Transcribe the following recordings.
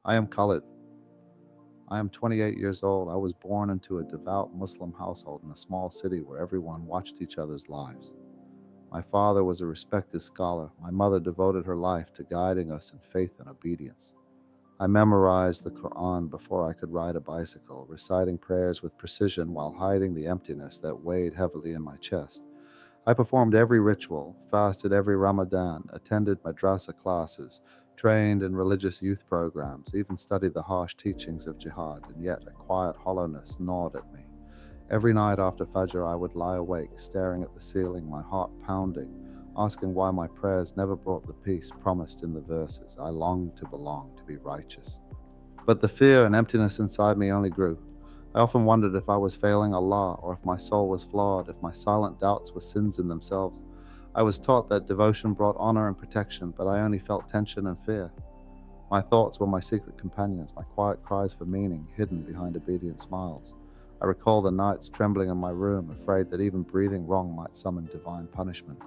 I am Khalid. I am 28 years old. I was born into a devout Muslim household in a small city where everyone watched each other's lives. My father was a respected scholar. My mother devoted her life to guiding us in faith and obedience. I memorized the Quran before I could ride a bicycle, reciting prayers with precision while hiding the emptiness that weighed heavily in my chest. I performed every ritual, fasted every Ramadan, attended madrasa classes, trained in religious youth programs, even studied the harsh teachings of jihad, and yet a quiet hollowness gnawed at me. Every night after Fajr, I would lie awake, staring at the ceiling, my heart pounding, asking why my prayers never brought the peace promised in the verses. I longed to belong, to be righteous. But the fear and emptiness inside me only grew. I often wondered if I was failing Allah, or if my soul was flawed, if my silent doubts were sins in themselves. I was taught that devotion brought honor and protection, but I only felt tension and fear. My thoughts were my secret companions, my quiet cries for meaning hidden behind obedient smiles. I recall the nights trembling in my room, afraid that even breathing wrong might summon divine punishment,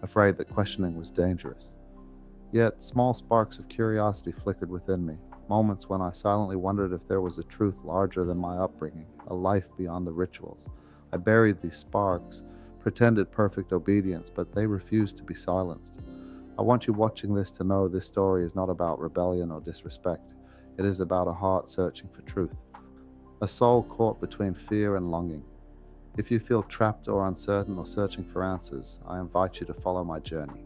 afraid that questioning was dangerous. Yet small sparks of curiosity flickered within me, moments when I silently wondered if there was a truth larger than my upbringing, a life beyond the rituals. I buried these sparks, pretended perfect obedience, but they refused to be silenced. I want you watching this to know this story is not about rebellion or disrespect. It is about a heart searching for truth, a soul caught between fear and longing. If you feel trapped or uncertain or searching for answers, I invite you to follow my journey.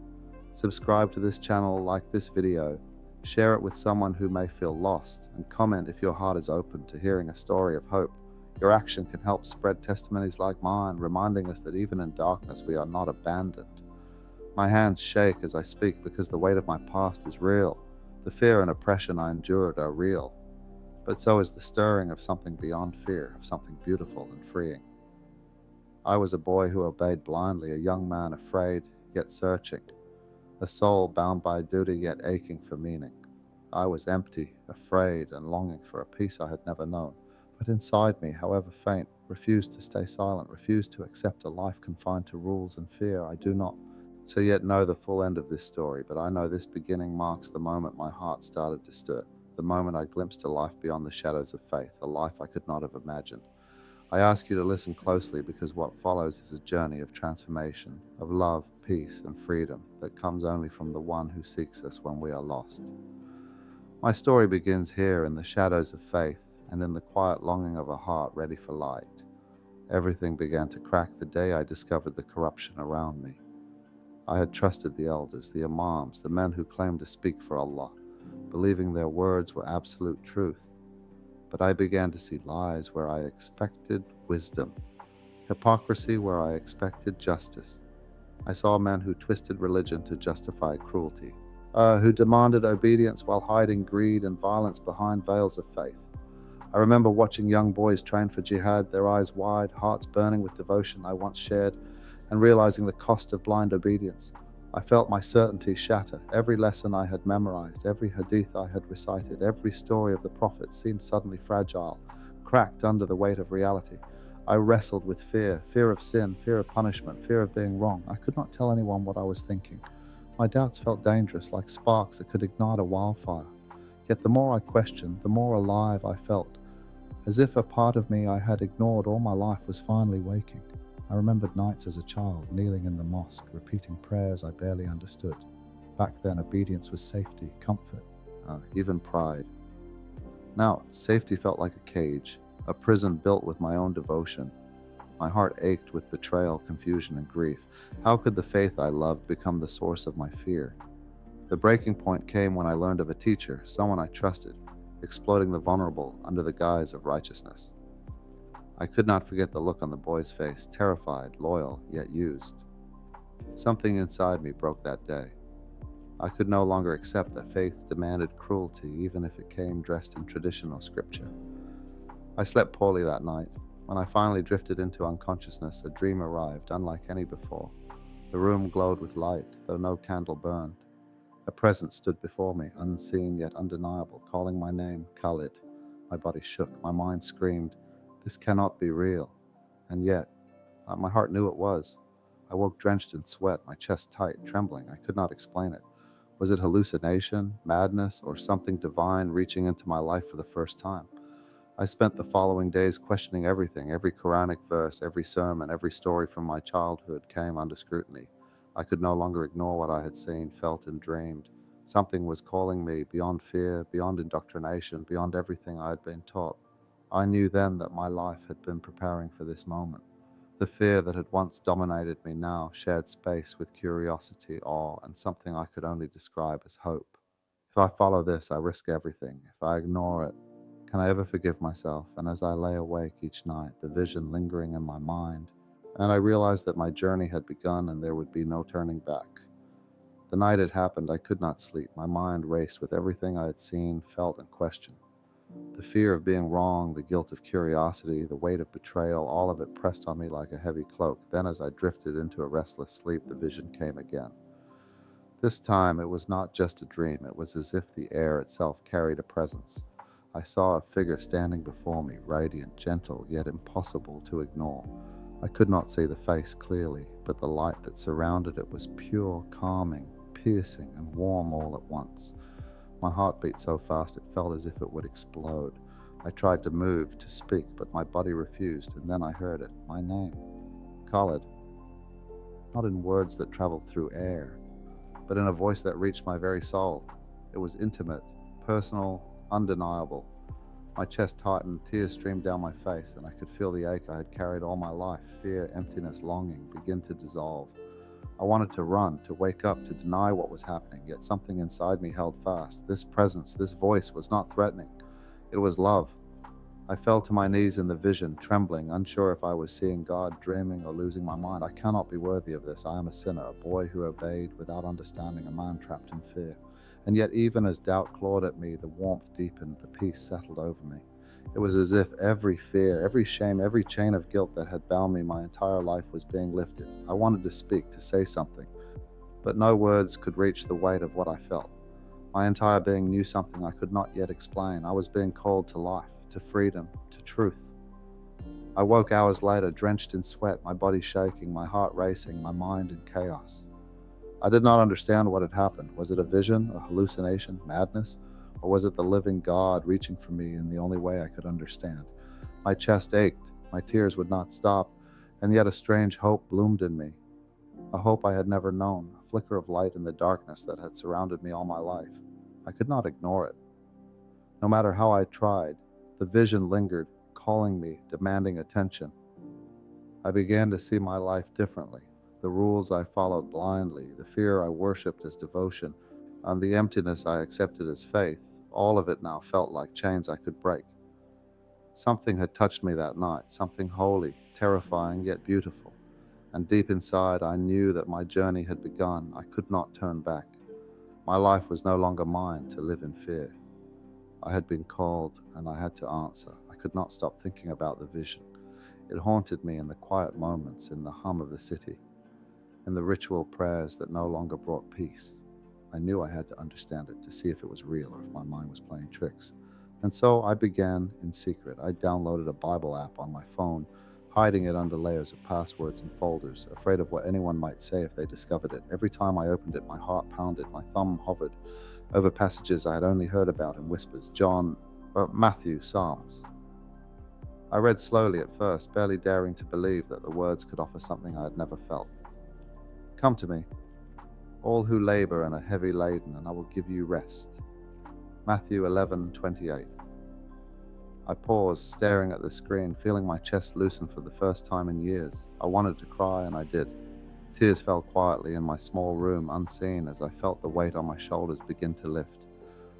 Subscribe to this channel, like this video, share it with someone who may feel lost, and comment if your heart is open to hearing a story of hope. Your action can help spread testimonies like mine, reminding us that even in darkness we are not abandoned. My hands shake as I speak because the weight of my past is real. The fear and oppression I endured are real. But so is the stirring of something beyond fear, of something beautiful and freeing. I was a boy who obeyed blindly, a young man afraid, yet searching, a soul bound by duty yet aching for meaning. I was empty, afraid, and longing for a peace I had never known. But inside me, however faint, refused to stay silent, refused to accept a life confined to rules and fear. I do not so yet know the full end of this story, but I know this beginning marks the moment my heart started to stir, the moment I glimpsed a life beyond the shadows of faith, a life I could not have imagined. I ask you to listen closely because what follows is a journey of transformation, of love, peace, and freedom that comes only from the one who seeks us when we are lost. My story begins here in the shadows of faith and in the quiet longing of a heart ready for light. Everything began to crack the day I discovered the corruption around me. I had trusted the elders, the imams, the men who claimed to speak for Allah, believing their words were absolute truth. But I began to see lies where I expected wisdom, hypocrisy where I expected justice. I saw men who twisted religion to justify cruelty, who demanded obedience while hiding greed and violence behind veils of faith. I remember watching young boys train for jihad, their eyes wide, hearts burning with devotion I once shared, and realizing the cost of blind obedience. I felt my certainty shatter. Every lesson I had memorized, every hadith I had recited, every story of the Prophet seemed suddenly fragile, cracked under the weight of reality. I wrestled with fear, fear of sin, fear of punishment, fear of being wrong. I could not tell anyone what I was thinking. My doubts felt dangerous, like sparks that could ignite a wildfire. Yet the more I questioned, the more alive I felt, as if a part of me I had ignored all my life was finally waking. I remembered nights as a child, kneeling in the mosque, repeating prayers I barely understood. Back then, obedience was safety, comfort, even pride. Now, safety felt like a cage, a prison built with my own devotion. My heart ached with betrayal, confusion, and grief. How could the faith I loved become the source of my fear? The breaking point came when I learned of a teacher, someone I trusted, exploiting the vulnerable under the guise of righteousness. I could not forget the look on the boy's face, terrified, loyal, yet used. Something inside me broke that day. I could no longer accept that faith demanded cruelty, even if it came dressed in traditional scripture. I slept poorly that night. When I finally drifted into unconsciousness, a dream arrived, unlike any before. The room glowed with light, though no candle burned. A presence stood before me, unseen yet undeniable, calling my name, Khalid. My body shook, my mind screamed, "This cannot be real." And yet, my heart knew it was. I woke drenched in sweat, my chest tight, trembling. I could not explain it. Was it hallucination, madness, or something divine reaching into my life for the first time? I spent the following days questioning everything. Every Quranic verse, every sermon, every story from my childhood came under scrutiny. I could no longer ignore what I had seen, felt, and dreamed. Something was calling me beyond fear, beyond indoctrination, beyond everything I had been taught. I knew then that my life had been preparing for this moment. The fear that had once dominated me now shared space with curiosity, awe, and something I could only describe as hope. If I follow this, I risk everything. If I ignore it, can I ever forgive myself? And as I lay awake each night, the vision lingering in my mind, and I realized that my journey had begun and there would be no turning back. The night it happened, I could not sleep. My mind raced with everything I had seen, felt, and questioned. The fear of being wrong, the guilt of curiosity, the weight of betrayal, all of it pressed on me like a heavy cloak. Then, as I drifted into a restless sleep, the vision came again. This time, it was not just a dream. It was as if the air itself carried a presence. I saw a figure standing before me, radiant, gentle, yet impossible to ignore. I could not see the face clearly, but the light that surrounded it was pure, calming, piercing, and warm all at once. My heart beat so fast it felt as if it would explode. I tried to move, to speak, but my body refused, and then I heard it, my name. Khalid. Not in words that traveled through air, but in a voice that reached my very soul. It was intimate, personal, undeniable. My chest tightened, tears streamed down my face, and I could feel the ache I had carried all my life, fear, emptiness, longing, begin to dissolve. I wanted to run, to wake up, to deny what was happening, yet something inside me held fast. This presence, this voice was not threatening. It was love. I fell to my knees in the vision, trembling, unsure if I was seeing God, dreaming, or losing my mind. I cannot be worthy of this. I am a sinner, a boy who obeyed without understanding, a man trapped in fear. And yet, even as doubt clawed at me, the warmth deepened, the peace settled over me. It was as if every fear, every shame, every chain of guilt that had bound me my entire life was being lifted. I wanted to speak, to say something, but no words could reach the weight of what I felt. My entire being knew something I could not yet explain. I was being called to life, to freedom, to truth. I woke hours later, drenched in sweat, my body shaking, my heart racing, my mind in chaos. I did not understand what had happened. Was it a vision, a hallucination, madness? Or was it the living God reaching for me in the only way I could understand? My chest ached, my tears would not stop, and yet a strange hope bloomed in me. A hope I had never known, a flicker of light in the darkness that had surrounded me all my life. I could not ignore it. No matter how I tried, the vision lingered, calling me, demanding attention. I began to see my life differently. The rules I followed blindly, the fear I worshipped as devotion, and the emptiness I accepted as faith, all of it now felt like chains I could break. Something had touched me that night, something holy, terrifying, yet beautiful. And deep inside, I knew that my journey had begun. I could not turn back. My life was no longer mine to live in fear. I had been called, and I had to answer. I could not stop thinking about the vision. It haunted me in the quiet moments, in the hum of the city, in the ritual prayers that no longer brought peace. I knew I had to understand it to see if it was real or if my mind was playing tricks. And so I began in secret. I downloaded a Bible app on my phone, hiding it under layers of passwords and folders, afraid of what anyone might say if they discovered it. Every time I opened it, my heart pounded, my thumb hovered over passages I had only heard about in whispers: Matthew, Psalms. I read slowly at first, barely daring to believe that the words could offer something I had never felt. Come to me, all who labor and are heavy laden, and I will give you rest. Matthew 11:28. I paused, staring at the screen, feeling my chest loosen for the first time in years. I wanted to cry, and I did. Tears fell quietly in my small room, unseen, as I felt the weight on my shoulders begin to lift.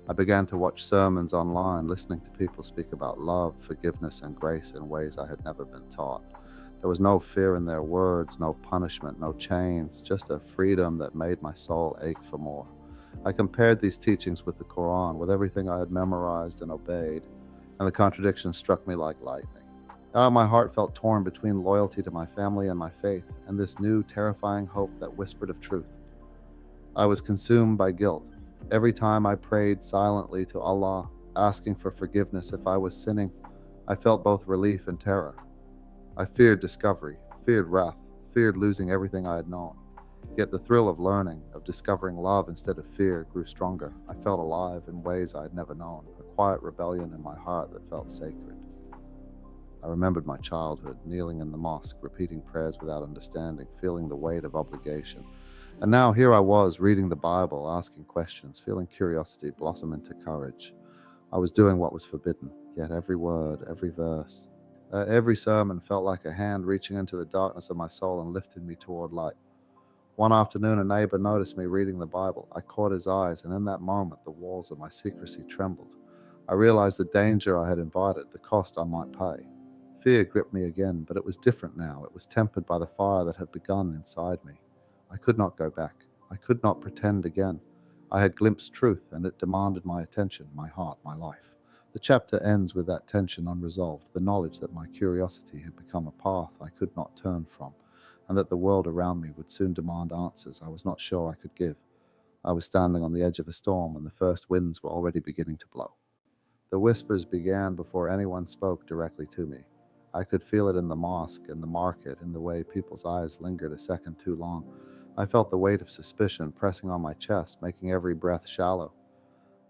I began to watch sermons online, listening to people speak about love, forgiveness, and grace in ways I had never been taught. There was no fear in their words, no punishment, no chains, just a freedom that made my soul ache for more. I compared these teachings with the Quran, with everything I had memorized and obeyed, and the contradiction struck me like lightning. Now my heart felt torn between loyalty to my family and my faith, and this new, terrifying hope that whispered of truth. I was consumed by guilt. Every time I prayed silently to Allah, asking for forgiveness if I was sinning, I felt both relief and terror. I feared discovery, feared wrath, feared losing everything I had known. Yet the thrill of learning, of discovering love instead of fear, grew stronger. I felt alive in ways I had never known, a quiet rebellion in my heart that felt sacred. I remembered my childhood, kneeling in the mosque, repeating prayers without understanding, feeling the weight of obligation. And now here I was, reading the Bible, asking questions, feeling curiosity blossom into courage. I was doing what was forbidden, yet every word, every verse, every sermon felt like a hand reaching into the darkness of my soul and lifting me toward light. One afternoon, a neighbor noticed me reading the Bible. I caught his eyes, and in that moment, the walls of my secrecy trembled. I realized the danger I had invited, the cost I might pay. Fear gripped me again, but it was different now. It was tempered by the fire that had begun inside me. I could not go back. I could not pretend again. I had glimpsed truth, and it demanded my attention, my heart, my life. The chapter ends with that tension unresolved, the knowledge that my curiosity had become a path I could not turn from, and that the world around me would soon demand answers I was not sure I could give. I was standing on the edge of a storm, and the first winds were already beginning to blow. The whispers began before anyone spoke directly to me. I could feel it in the mosque, in the market, in the way people's eyes lingered a second too long. I felt the weight of suspicion pressing on my chest, making every breath shallow.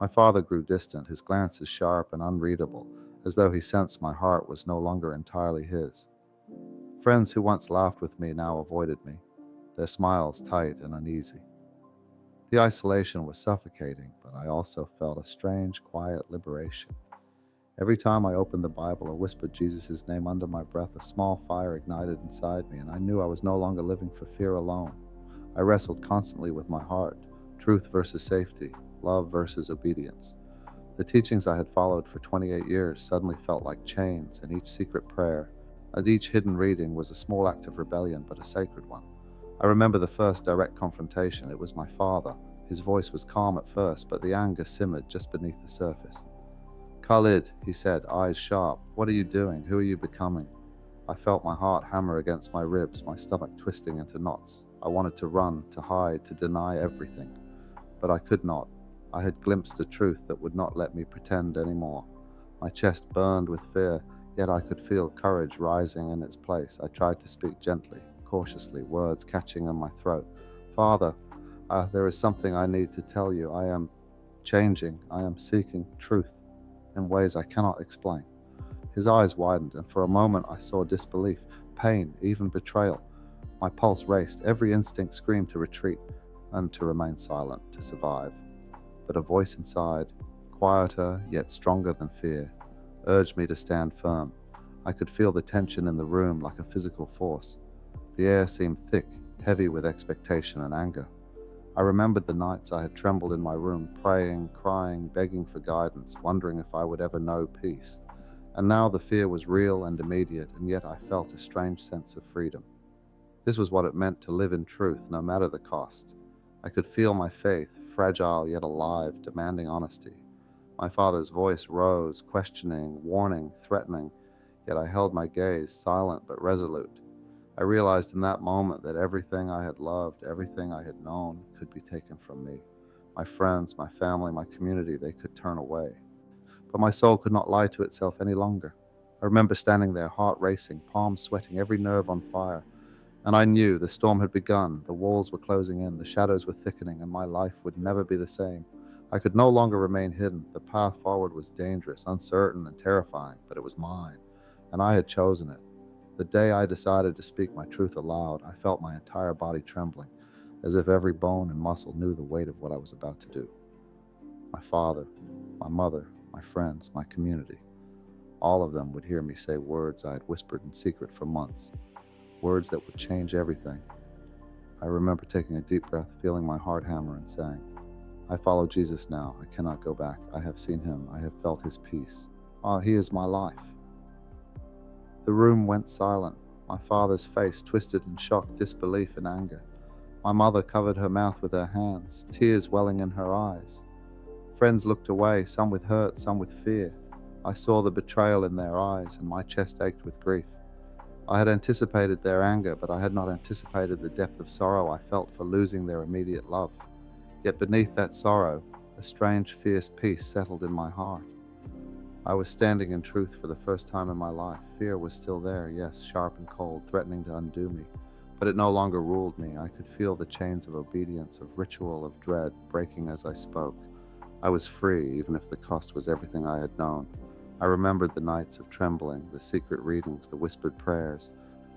My father grew distant, his glances sharp and unreadable, as though he sensed my heart was no longer entirely his. Friends who once laughed with me now avoided me, their smiles tight and uneasy. The isolation was suffocating, but I also felt a strange, quiet liberation. Every time I opened the Bible or whispered Jesus' name under my breath, a small fire ignited inside me, and I knew I was no longer living for fear alone. I wrestled constantly with my heart, truth versus safety, love versus obedience. The teachings I had followed for 28 years suddenly felt like chains, and each secret prayer, and each hidden reading was a small act of rebellion, but a sacred one. I remember the first direct confrontation. It was my father. His voice was calm at first, but the anger simmered just beneath the surface. "Khalid," he said, eyes sharp, "what are you doing? Who are you becoming?" I felt my heart hammer against my ribs, my stomach twisting into knots. I wanted to run, to hide, to deny everything. But I could not. I had glimpsed a truth that would not let me pretend anymore. My chest burned with fear, yet I could feel courage rising in its place. I tried to speak gently, cautiously, words catching in my throat. "Father, there is something I need to tell you. I am changing. I am seeking truth in ways I cannot explain." His eyes widened, and for a moment I saw disbelief, pain, even betrayal. My pulse raced, every instinct screamed to retreat and to remain silent, to survive. But a voice inside, quieter yet stronger than fear, urged me to stand firm. I could feel the tension in the room like a physical force. The air seemed thick, heavy with expectation and anger. I remembered the nights I had trembled in my room, praying, crying, begging for guidance, wondering if I would ever know peace. And now the fear was real and immediate, and yet I felt a strange sense of freedom. This was what it meant to live in truth, no matter the cost. I could feel my faith, fragile yet alive, demanding honesty. My father's voice rose, questioning, warning, threatening, yet I held my gaze, silent but resolute. I realized in that moment that everything I had loved, everything I had known, could be taken from me. My friends, my family, my community, they could turn away. But my soul could not lie to itself any longer. I remember standing there, heart racing, palms sweating, every nerve on fire. And I knew the storm had begun, the walls were closing in, the shadows were thickening, and my life would never be the same. I could no longer remain hidden. The path forward was dangerous, uncertain, and terrifying, but it was mine, and I had chosen it. The day I decided to speak my truth aloud, I felt my entire body trembling, as if every bone and muscle knew the weight of what I was about to do. My father, my mother, my friends, my community, all of them would hear me say words I had whispered in secret for months, words that would change everything. I remember taking a deep breath, feeling my heart hammer, and saying, "I follow Jesus now. I cannot go back. I have seen him. I have felt his peace. He is my life." The room went silent. My father's face twisted in shock, disbelief, and anger. My mother covered her mouth with her hands, tears welling in her eyes. Friends looked away, some with hurt, some with fear. I saw the betrayal in their eyes, and my chest ached with grief. I had anticipated their anger, but I had not anticipated the depth of sorrow I felt for losing their immediate love. Yet beneath that sorrow, a strange, fierce peace settled in my heart. I was standing in truth for the first time in my life. Fear was still there, yes, sharp and cold, threatening to undo me. But it no longer ruled me. I could feel the chains of obedience, of ritual, of dread breaking as I spoke. I was free, even if the cost was everything I had known. I remembered the nights of trembling, the secret readings, the whispered prayers,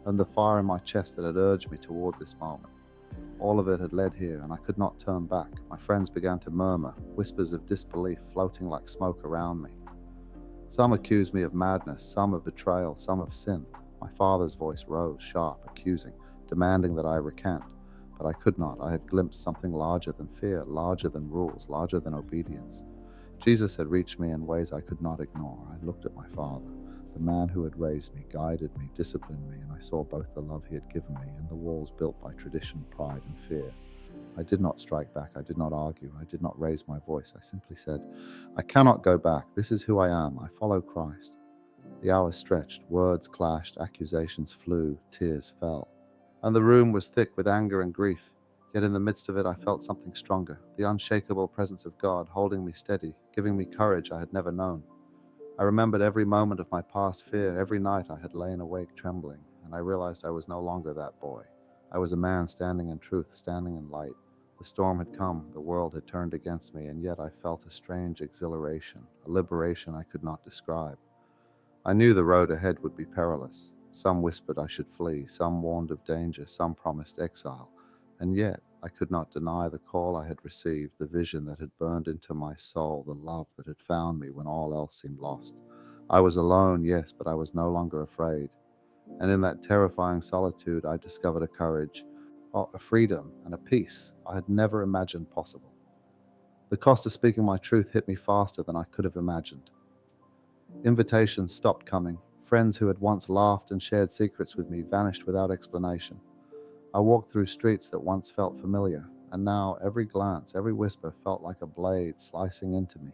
and the fire in my chest that had urged me toward this moment. All of it had led here, and I could not turn back. My friends began to murmur, whispers of disbelief floating like smoke around me. Some accused me of madness, some of betrayal, some of sin. My father's voice rose, sharp, accusing, demanding that I recant. But I could not. I had glimpsed something larger than fear, larger than rules, larger than obedience. Jesus had reached me in ways I could not ignore. I looked at my father, the man who had raised me, guided me, disciplined me, and I saw both the love he had given me and the walls built by tradition, pride, and fear. I did not strike back. I did not argue. I did not raise my voice. I simply said, I cannot go back. This is who I am. I follow Christ. The hours stretched, words clashed, accusations flew, tears fell. And the room was thick with anger and grief. Yet in the midst of it, I felt something stronger, the unshakable presence of God holding me steady, giving me courage I had never known. I remembered every moment of my past fear, every night I had lain awake trembling, and I realized I was no longer that boy. I was a man standing in truth, standing in light. The storm had come, the world had turned against me, and yet I felt a strange exhilaration, a liberation I could not describe. I knew the road ahead would be perilous. Some whispered I should flee, some warned of danger, some promised exile. And yet I could not deny the call I had received, the vision that had burned into my soul, the love that had found me when all else seemed lost. I was alone, yes, but I was no longer afraid. And in that terrifying solitude, I discovered a courage, a freedom, and a peace I had never imagined possible. The cost of speaking my truth hit me faster than I could have imagined. Invitations stopped coming. Friends who had once laughed and shared secrets with me vanished without explanation. I walked through streets that once felt familiar, and now every glance, every whisper felt like a blade slicing into me.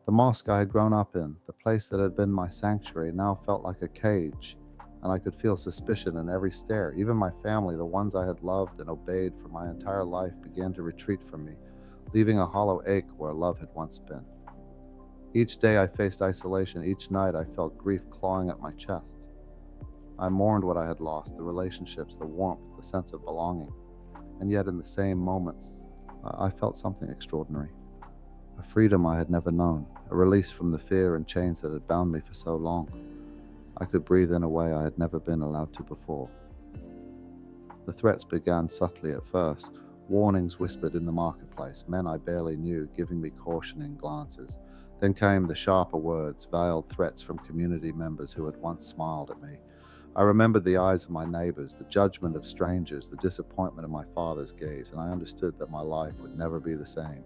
The mosque I had grown up in, the place that had been my sanctuary, now felt like a cage, and I could feel suspicion in every stare. Even my family, the ones I had loved and obeyed for my entire life, began to retreat from me, leaving a hollow ache where love had once been. Each day I faced isolation. Each night I felt grief clawing at my chest. I mourned what I had lost, the relationships, the warmth, the sense of belonging. And yet in the same moments, I felt something extraordinary. A freedom I had never known, a release from the fear and chains that had bound me for so long. I could breathe in a way I had never been allowed to before. The threats began subtly at first. Warnings whispered in the marketplace, men I barely knew giving me cautioning glances. Then came the sharper words, veiled threats from community members who had once smiled at me. I remembered the eyes of my neighbors, the judgment of strangers, the disappointment of my father's gaze, and I understood that my life would never be the same.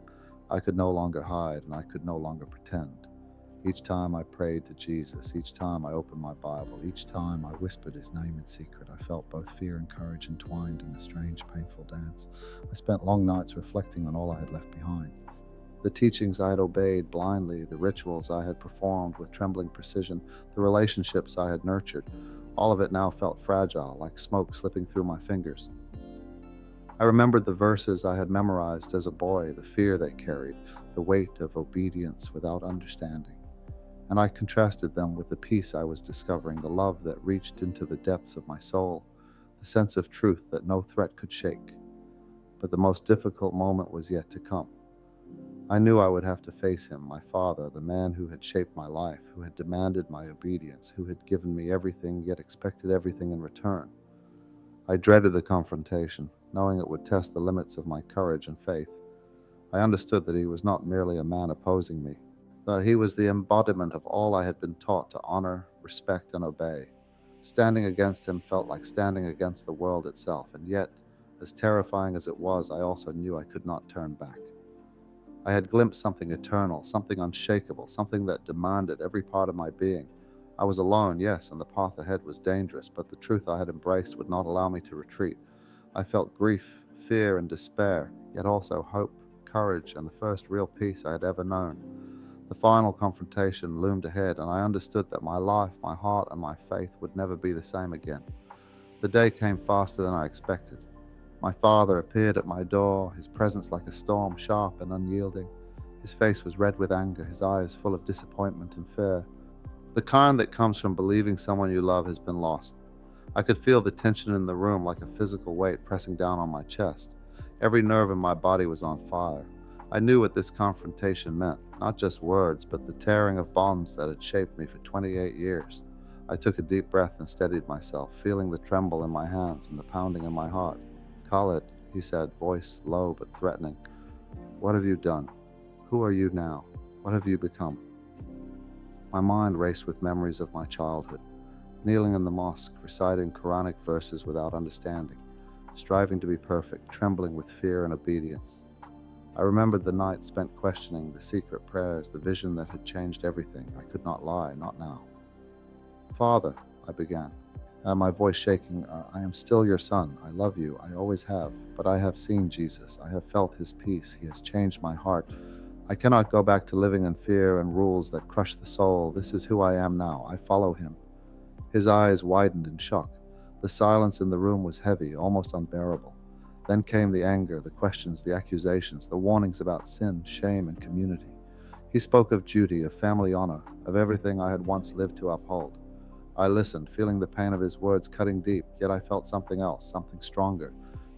I could no longer hide, and I could no longer pretend. Each time I prayed to Jesus, each time I opened my Bible, each time I whispered his name in secret, I felt both fear and courage entwined in a strange, painful dance. I spent long nights reflecting on all I had left behind. The teachings I had obeyed blindly, the rituals I had performed with trembling precision, the relationships I had nurtured, all of it now felt fragile, like smoke slipping through my fingers. I remembered the verses I had memorized as a boy, the fear they carried, the weight of obedience without understanding. And I contrasted them with the peace I was discovering, the love that reached into the depths of my soul, the sense of truth that no threat could shake. But the most difficult moment was yet to come. I knew I would have to face him, my father, the man who had shaped my life, who had demanded my obedience, who had given me everything yet expected everything in return. I dreaded the confrontation, knowing it would test the limits of my courage and faith. I understood that he was not merely a man opposing me, that he was the embodiment of all I had been taught to honor, respect, and obey. Standing against him felt like standing against the world itself, and yet, as terrifying as it was, I also knew I could not turn back. I had glimpsed something eternal, something unshakable, something that demanded every part of my being. I was alone, yes, and the path ahead was dangerous, but the truth I had embraced would not allow me to retreat. I felt grief, fear, and despair, yet also hope, courage, and the first real peace I had ever known. The final confrontation loomed ahead, and I understood that my life, my heart, and my faith would never be the same again. The day came faster than I expected. My father appeared at my door, his presence like a storm, sharp and unyielding. His face was red with anger, his eyes full of disappointment and fear. The kind that comes from believing someone you love has been lost. I could feel the tension in the room like a physical weight pressing down on my chest. Every nerve in my body was on fire. I knew what this confrontation meant, not just words, but the tearing of bonds that had shaped me for 28 years. I took a deep breath and steadied myself, feeling the tremble in my hands and the pounding in my heart. Khalid, he said, voice low but threatening, what have you done? Who are you now? What have you become? My mind raced with memories of my childhood, kneeling in the mosque, reciting Quranic verses without understanding, striving to be perfect, trembling with fear and obedience. I remembered the night spent questioning, the secret prayers, the vision that had changed everything. I could not lie, not now. Father, I began, my voice shaking, I am still your son. I love you. I always have. But I have seen Jesus. I have felt his peace. He has changed my heart. I cannot go back to living in fear and rules that crush the soul. This is who I am now. I follow him. His eyes widened in shock. The silence in the room was heavy, almost unbearable. Then came the anger, the questions, the accusations, the warnings about sin, shame, and community. He spoke of duty, of family honor, of everything I had once lived to uphold. I listened, feeling the pain of his words cutting deep, yet I felt something else, something stronger.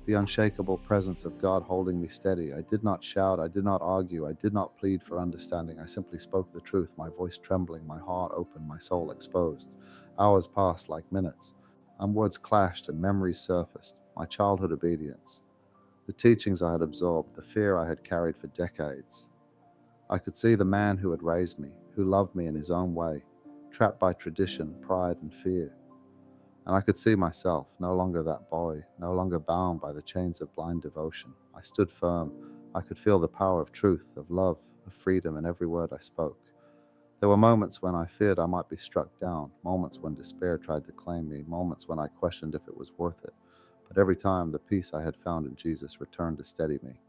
The unshakable presence of God holding me steady. I did not shout, I did not argue, I did not plead for understanding. I simply spoke the truth, my voice trembling, my heart open, my soul exposed. Hours passed like minutes, and words clashed and memories surfaced. My childhood obedience, the teachings I had absorbed, the fear I had carried for decades. I could see the man who had raised me, who loved me in his own way, trapped by tradition, pride, and fear. And I could see myself, no longer that boy, no longer bound by the chains of blind devotion. I stood firm. I could feel the power of truth, of love, of freedom in every word I spoke. There were moments when I feared I might be struck down, moments when despair tried to claim me, moments when I questioned if it was worth it. But every time the peace I had found in Jesus returned to steady me,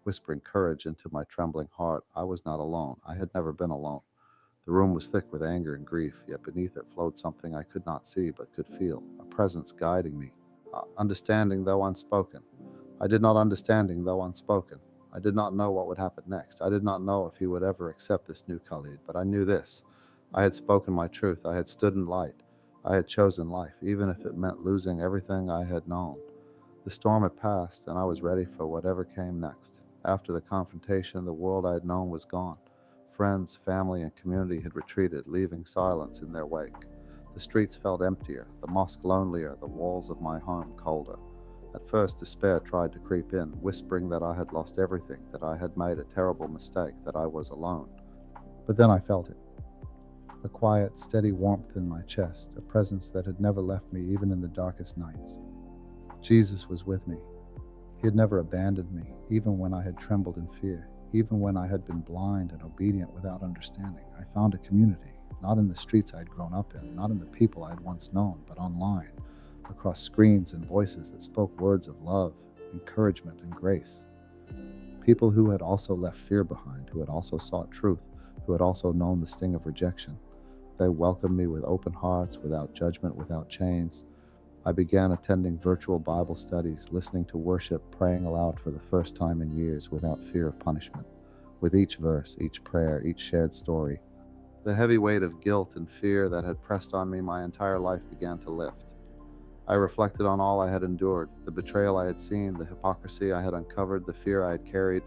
whispering courage into my trembling heart. I was not alone. I had never been alone. The room was thick with anger and grief, yet beneath it flowed something I could not see but could feel, a presence guiding me, understanding though unspoken. I did not understanding though unspoken. I did not know what would happen next. I did not know if he would ever accept this new Khalid, but I knew this. I had spoken my truth. I had stood in light. I had chosen life, even if it meant losing everything I had known. The storm had passed, and I was ready for whatever came next. After the confrontation, the world I had known was gone. Friends, family, and community had retreated, leaving silence in their wake. The streets felt emptier, the mosque lonelier, the walls of my home colder. At first, despair tried to creep in, whispering that I had lost everything, that I had made a terrible mistake, that I was alone. But then I felt it. A quiet, steady warmth in my chest, a presence that had never left me even in the darkest nights. Jesus was with me. He had never abandoned me, even when I had trembled in fear, even when I had been blind and obedient without understanding. I found a community, not in the streets I had grown up in, not in the people I had once known, but online, across screens and voices that spoke words of love, encouragement, and grace. People who had also left fear behind, who had also sought truth, who had also known the sting of rejection. They welcomed me with open hearts, without judgment, without chains. I began attending virtual Bible studies, listening to worship, praying aloud for the first time in years without fear of punishment. With each verse, each prayer, each shared story, the heavy weight of guilt and fear that had pressed on me my entire life began to lift. I reflected on all I had endured, the betrayal I had seen, the hypocrisy I had uncovered, the fear I had carried,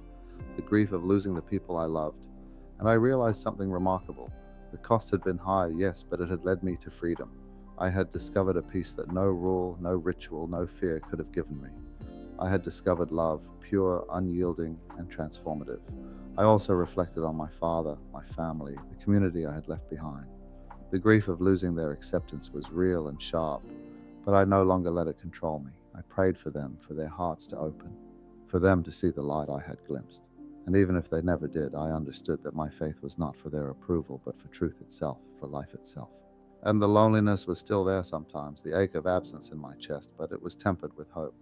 the grief of losing the people I loved. And I realized something remarkable. The cost had been high, yes, but it had led me to freedom. I had discovered a peace that no rule, no ritual, no fear could have given me. I had discovered love, pure, unyielding, and transformative. I also reflected on my father, my family, the community I had left behind. The grief of losing their acceptance was real and sharp, but I no longer let it control me. I prayed for them, for their hearts to open, for them to see the light I had glimpsed. And even if they never did, I understood that my faith was not for their approval, but for truth itself, for life itself. And the loneliness was still there sometimes, the ache of absence in my chest, but it was tempered with hope.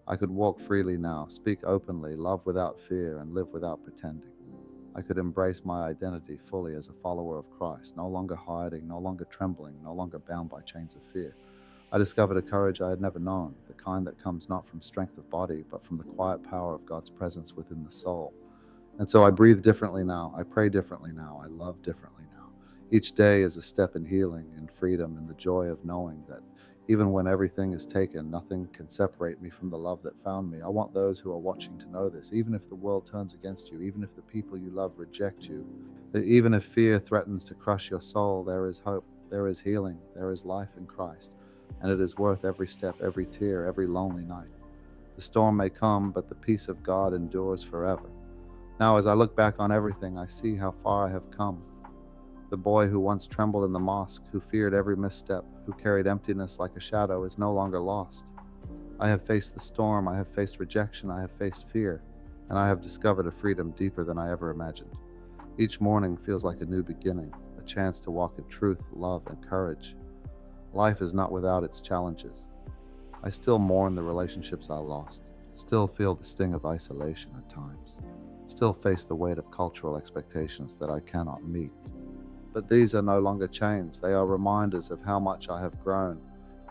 I could walk freely now, speak openly, love without fear, and live without pretending. I could embrace my identity fully as a follower of Christ, no longer hiding, no longer trembling, no longer bound by chains of fear. I discovered a courage I had never known, the kind that comes not from strength of body, but from the quiet power of God's presence within the soul. And so I breathe differently now, I pray differently now, I love differently now. Each day is a step in healing, in freedom, in the joy of knowing that Even when everything is taken, nothing can separate me from the love that found me. I want those who are watching to know this. Even if the world turns against you, even if the people you love reject you, that even if fear threatens to crush your soul, there is hope, there is healing, there is life in Christ, and it is worth every step, every tear, every lonely night. The storm may come, but the peace of God endures forever. Now, as I look back on everything, I see how far I have come. The boy who once trembled in the mosque, who feared every misstep, who carried emptiness like a shadow, is no longer lost. I have faced the storm, I have faced rejection, I have faced fear, and I have discovered a freedom deeper than I ever imagined. Each morning feels like a new beginning, a chance to walk in truth, love, and courage. Life is not without its challenges. I still mourn the relationships I lost, still feel the sting of isolation at times, still face the weight of cultural expectations that I cannot meet. But these are no longer chains, they are reminders of how much I have grown,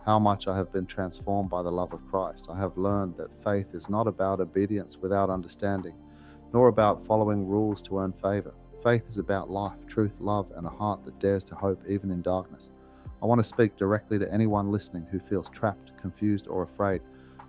how much I have been transformed by the love of Christ. I have learned that faith is not about obedience without understanding, nor about following rules to earn favor. Faith is about life, truth, love, and a heart that dares to hope even in darkness. I want to speak directly to anyone listening who feels trapped, confused, or afraid.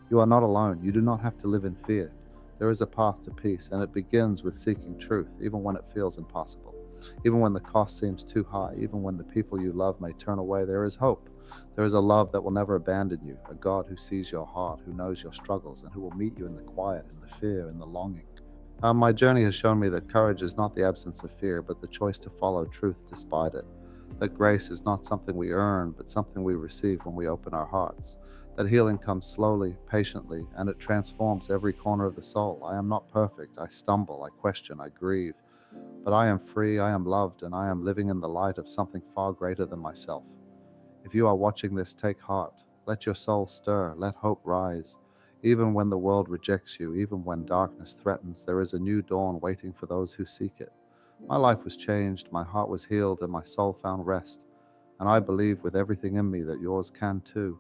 You are not alone. You do not have to live in fear. There is a path to peace, and it begins with seeking truth, even when it feels impossible. Even when the cost seems too high, even when the people you love may turn away, there is hope. There is a love that will never abandon you, a God who sees your heart, who knows your struggles, and who will meet you in the quiet, in the fear, in the longing. My journey has shown me that courage is not the absence of fear, but the choice to follow truth despite it. That grace is not something we earn, but something we receive when we open our hearts. That healing comes slowly, patiently, and it transforms every corner of the soul. I am not perfect. I stumble, I question, I grieve. But I am free, I am loved, and I am living in the light of something far greater than myself. If you are watching this, take heart. Let your soul stir. Let hope rise. Even when the world rejects you, even when darkness threatens, there is a new dawn waiting for those who seek it. My life was changed, my heart was healed, and my soul found rest. And I believe with everything in me that yours can too.